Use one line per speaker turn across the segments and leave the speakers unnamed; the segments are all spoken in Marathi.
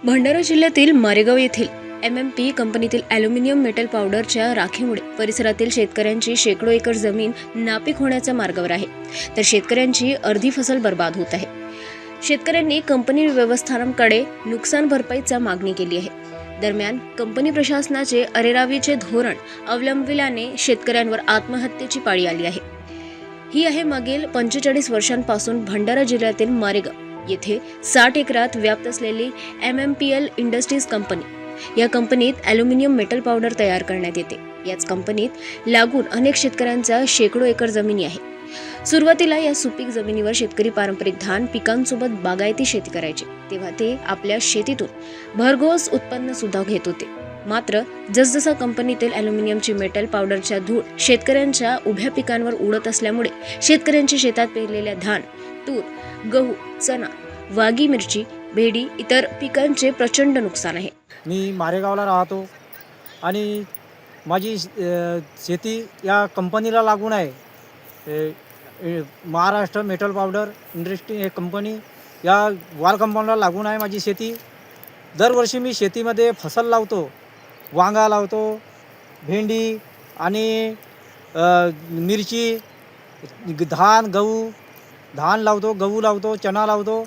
भंडारा जिल्ह्यातील मारेगाव येथील MMP कंपनीतील ॲल्युमिनियम मेटल पावडरच्या राखेमुळे परिसरातील शेतकऱ्यांची शेकडो एकर जमीन नापीक होण्याच्या मार्गावर आहे, तर शेतकऱ्यांची अर्धी फसल बर्बाद होत आहे। शेतकऱ्यांनी कंपनी व्यवस्थापनाकडे नुकसान भरपाईची मागणी केली आहे। दरम्यान कंपनी प्रशासनाचे अरेरावीचे धोरण अवलंबिल्याने शेतकऱ्यांवर आत्महत्येची पाळी आली आहे। ही आहे मागील 45 वर्षांपासून भंडारा जिल्ह्यातील मारेगाव येथे 60 एकरात व्याप्त असलेली MMPL इंडस्ट्रीज कंपनी। या कंपनीत ॲल्युमिनियम मेटल पावडर तयार करण्यात येते। याच कंपनीत लागून अनेक शेतकऱ्यांचा शेकडो एकर जमिनी आहे। सुरुवातीला या सुपीक जमिनीवर शेतकरी पारंपरिक धान पिकांसोबत बागायती शेती करायचे, तेव्हा ते आपल्या शेतीतून भरघोस उत्पन्न सुद्धा घेत होते। मात्र जसजसा कंपनीतील ॲल्युमिनियमची मेटल पावडरच्या धूळ शेतकऱ्यांच्या उभ्या पिकांवर उडत असल्यामुळे शेतकऱ्यांच्या शेतात पेरलेल्या धान, तूर, गहू, चणा, वागी मिरची, भेंडी इतर पिकांचे प्रचंड नुकसान आहे।
मी मारेगावला राहतो आणि माझी शेती या कंपनीला लागून आहे। महाराष्ट्र मेटल पावडर इंडस्ट्री हे कंपनी या वाल कंपाऊंडला लागून आहे माझी शेती। दरवर्षी मी शेतीमध्ये फसल लावतो, वांगा लावतो, भेंडी आणि मिरची, धान लावतो, गहू लावतो, चणा लावतो।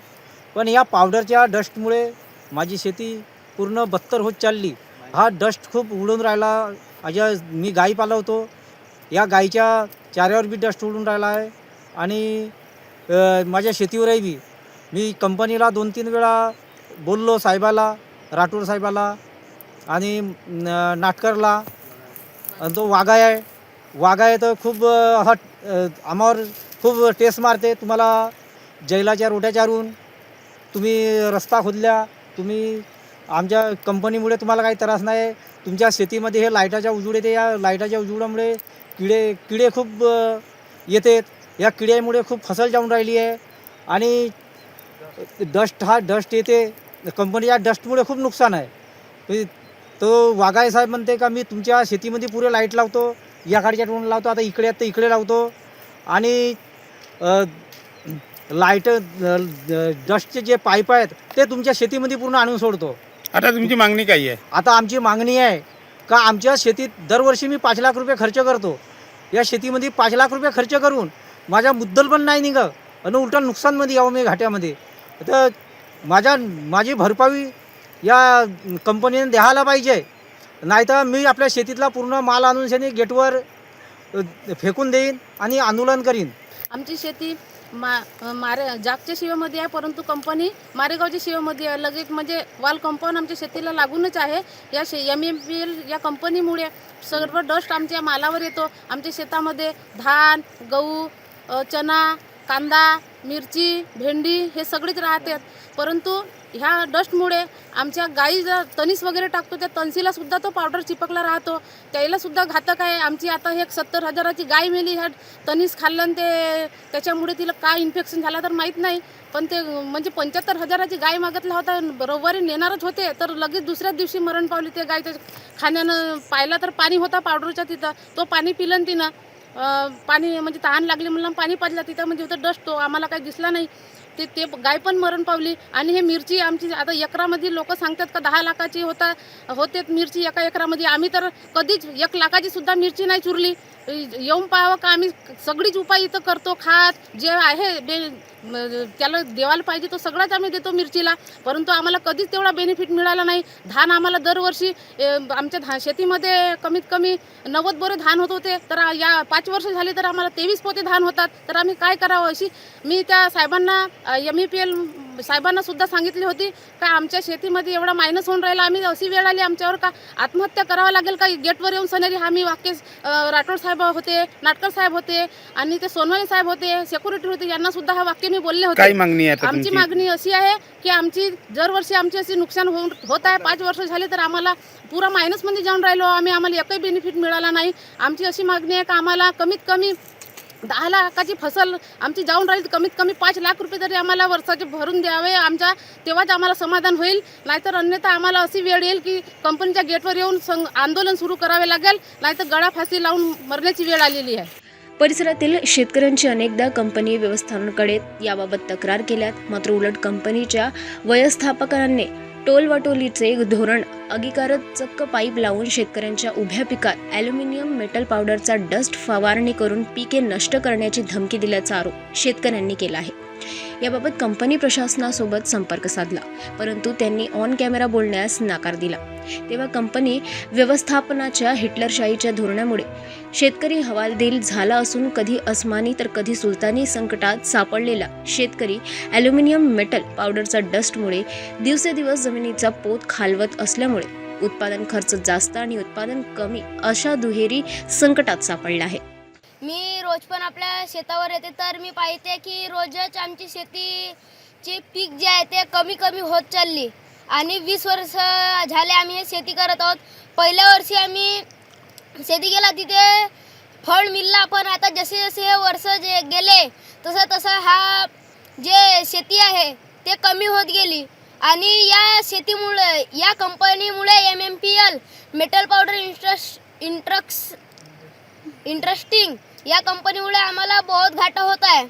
पण या पावडरच्या डस्टमुळे माझी शेती पूर्ण बत्तर होत चालली। हा डस्ट खूप उडून राहिला। मी गाई पालवतो, या गाईच्या चाऱ्यावर बी डस्ट उडून राहिला आहे आणि माझ्या शेतीवरही बी। मी कंपनीला 2-3 वेळा बोललो साहेबाला, राठोड साहेबाला आणि नाटकरला। आणि तो वाघा आहे तर खूप आम्हावर खूप टेस्ट मारते। तुम्हाला जैलाच्या रोट्याच्यावरून तुम्ही रस्ता खोदल्या, तुम्ही आमच्या कंपनीमुळे तुम्हाला काही त्रास नाही। तुमच्या शेतीमध्ये हे लाईटाच्या उजेड येते, या लाईटाच्या उजेडामुळे किडे खूप येतात। या किड्यामुळे खूप फसल जाऊन राहिली आहे आणि डस्ट येते। कंपनीच्या डस्टमुळे खूप नुकसान आहे। तो वाघाय साहेब म्हणते का मी तुमच्या शेतीमध्ये पुरे लाईट लावतो, या गाडीच्या टोन लावतो, आता इकडे लावतो आणि लाईट डस्टचे जे पाईप आहेत ते तुमच्या शेतीमध्ये पूर्ण आणून सोडतो।
आता तुमची मागणी काय आहे?
आता आमची मागणी आहे का आमच्या शेतीत दरवर्षी मी 5 लाख रुपये खर्च करतो। या शेतीमध्ये 5 लाख रुपये खर्च करून माझा मुद्दल पण नाही निघत आणि उलटा नुकसानमध्ये यावं मी घाट्यामध्ये। तर माझी भरपाई या कंपनीने द्यायला पाहिजे, नाहीतर मी आपल्या शेतीतला पूर्ण माल आणून शेती गेटवर फेकून देईन आणि आंदोलन करीन।
आमची शेती जागच्या शिवेमध्ये आहे, परंतु कंपनी मारेगावच्या शिवेमध्ये आहे। लगेच म्हणजे वाल कंपाऊंड आमच्या शेतीला लागूनच आहे। या MMPL या कंपनीमुळे सर्व डस्ट आमच्या मालावर येतो। आमच्या शेतामध्ये धान, गहू, चणा, कांदा, मिरची, भेंडी हे सगळेच राहतात, परंतु ह्या डस्टमुळे आमच्या गाई जर तणीस वगैरे टाकतो त्या तणसीला सुद्धा तो पावडर चिपकला राहतो, त्याला सुद्धा घातक आहे। आमची आता एक 70,000ची गाय मेली ह्या तणीस खाल्लं, त्याच्यामुळे तिला काय इन्फेक्शन झालं तर माहीत नाही, पण ते म्हणजे 75,000ची गाय मागितला होता, रविवारी नेणारच होते तर लगेच दुसऱ्याच दिवशी मरण पावली ते गाय। खाण्यानं पाहिला तर पाणी होता पावडरच्या तिथं, तो पाणी पिलं तिनं, पाणी म्हणजे तहान लागली म्हणून पाणी पाजलं तिथं, म्हणजे होतं डस्ट, तो आम्हाला काही दिसला नाही, ते गाय पण मरण पावली। आणि हे मिरची आमची आता एकरामध्ये लोक सांगतात का 10 लाखाची होते मिरची एका एकरामध्ये। आम्ही तर कधीच 1 लाखाची सुद्धा मिरची नाही चुरली। येऊन पाहावं का आम्ही सगळीच उपाय इथं करतो, खात जे आहे त्याला देवाला पाहिजे तो सगळाच आम्ही देतो मिरचीला, परंतु आम्हाला कधीच तेवढा बेनिफिट मिळाला नाही। धान आम्हाला दरवर्षी आमच्या शेतीमध्ये कमीत कमी 90 बोरे धान होत होते, तर या 5 वर्ष झाली तर आम्हाला 23 पोते धान होतात। तर आम्ही काय करावं अशी मी त्या साहेबांना MMPL साहेबांना सुद्धा सांगितली होती का आमच्या शेतीमध्ये एवढा मायनस होऊन राहिला, आम्ही अशी वेळ आली आमच्यावर का आत्महत्या करावं लागेल का गेटवर येऊन सनेरी। आम्ही वाक्य राठोड साहेब होते, नाटकर साहेब होते आणि ते सोनवणे साहेब होते, सिक्युरिटी होते, यांना सुद्धा हा वाक्य मी बोलले होते।
काय मागणी आहे
आमची मागणी अशी आहे की आमची दरवर्षी आमची अशी नुकसान होत आहे। 5 वर्ष झाले तर आम्हाला पुरा मायनसमध्ये जाऊन राहिलो, आम्हाला एकही बेनिफिट मिळाला नाही। आमची अशी मागणी आहे का आम्हाला कमीत कमी 10 लाखाची फसल आमची जाऊन राहील, कमीत कमी 5 लाख रुपये तरी आम्हाला वर्षाचे भरून द्यावे आमच्या, तेव्हाच आम्हाला समाधान होईल। नाहीतर अन्यथा आम्हाला अशी वेळ येईल की कंपनीच्या गेटवर येऊन आंदोलन सुरू करावे लागेल, नाहीतर गळा फाशी लावून मरण्याची वेळ आलेली आहे।
परिसरातील शेतकऱ्यांची अनेकदा कंपनी व्यवस्थापनाकडे याबाबत तक्रार केल्यात, मात्र उलट कंपनीच्या व्यवस्थापकांनी टोलवाटोलीचे धोरण अंगीकारत चक्क पाईप लावून शेतकऱ्यांच्या उभ्या पिकात ॲल्युमिनियम मेटल पावडरचा डस्ट फवारणी करून पिके नष्ट करण्याची धमकी दिल्याचा आरोप शेतकऱ्यांनी केला आहे. याबाबत कंपनी प्रशासनासोबत संपर्क साधला, परंतु त्यांनी ऑन कॅमेरा बोलण्यास नकार दिला. तेव्हा कंपनी व्यवस्थापनाच्या हिटलरशाहीच्या धोरणामुळे शेतकरी हवालदिल झाला असून कधी अस्मानी तर कधी सुलतानी संकटात सापडलेला शेतकरी ॲल्युमिनियम मेटल पावडरचा डस्टमुळे दिवसेदिवस जमिनीचा पोत खालवत असल्यामुळे उत्पादन खर्च जास्त आणि उत्पादन कमी अशा दुहेरी संकटात सापडला आहे.
मी रोज पण आपल्या शेतावर येते तर मी पाहते की रोजच आमची शेतीचे पीक जे आहे ते कमी कमी होत चालली आणि 20 वर्ष झाले आम्ही हे शेती करत आहोत. पहिल्या वर्षी आम्ही शेती केला तिथे फळ मिळला, पण आता जसे जसे हे वर्ष जे गेले तसं तसं हा जे शेती आहे ते कमी होत गेली आणि या शेतीमुळे या कंपनीमुळे MMPL मेटल पावडर इंटरेस्टिंग या कंपनीमुळे आम्हाला बहुत घाटा होत आहे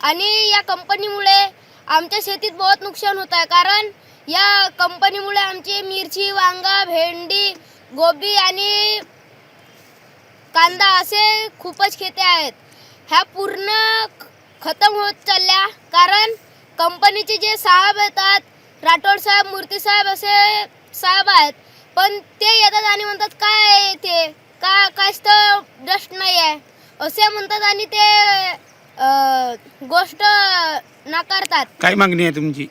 आणि या कंपनीमुळे आमच्या शेतीत बहुत नुकसान होत आहे. कारण या कंपनीमुळे आमची मिरची, वांगा, भेंडी, गोबी आणि कांदा असे खूपच खेते आहेत. ह्या पूर्ण खतम होत चालल्या कारण कंपनीचे जे साहेब येतात, राठोड साहेब, मूर्ती साहेब असे साहेब आहेत, पण ते येतात आणि म्हणतात काय ते काहीच तर डस्ट नाही आहे असे म्हणतात आणि ते गोष्ट नाकारतात.
काय मागणी आहे तुमची?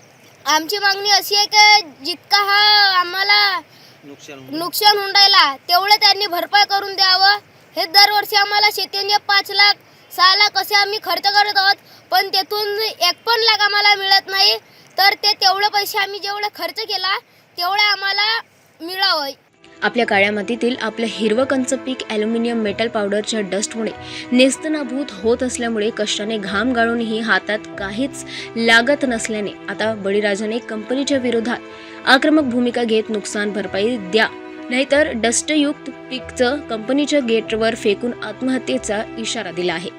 आमची मागणी अशी आहे की जितका हा आम्हाला नुकसान होऊन राहिला तेवढे त्यांनी भरपाई करून द्यावं. हे दरवर्षी आम्हाला शेतीने 5 लाख 6 लाख असे आम्ही खर्च करत आहोत, पण त्यातून 1 पण लाख आम्हाला मिळत नाही. तर ते तेवढे पैसे आम्ही जेवढे खर्च केला तेवढे आम्हाला मिळावं.
आपल्या काळ्या मातीतील आपलं हिरवं कंच पीक ॲल्युमिनियम मेटल पावडरच्या डस्टमुळे नेस्तनाभूत होत असल्यामुळे कष्टाने घाम गाळूनही हातात काहीच लागत नसल्याने आता बळीराजाने कंपनीच्या विरोधात आक्रमक भूमिका घेत नुकसान भरपाई द्या, नाहीतर डस्टयुक्त पीकचं कंपनीच्या गेटवर फेकून आत्महत्येचा इशारा दिला आहे.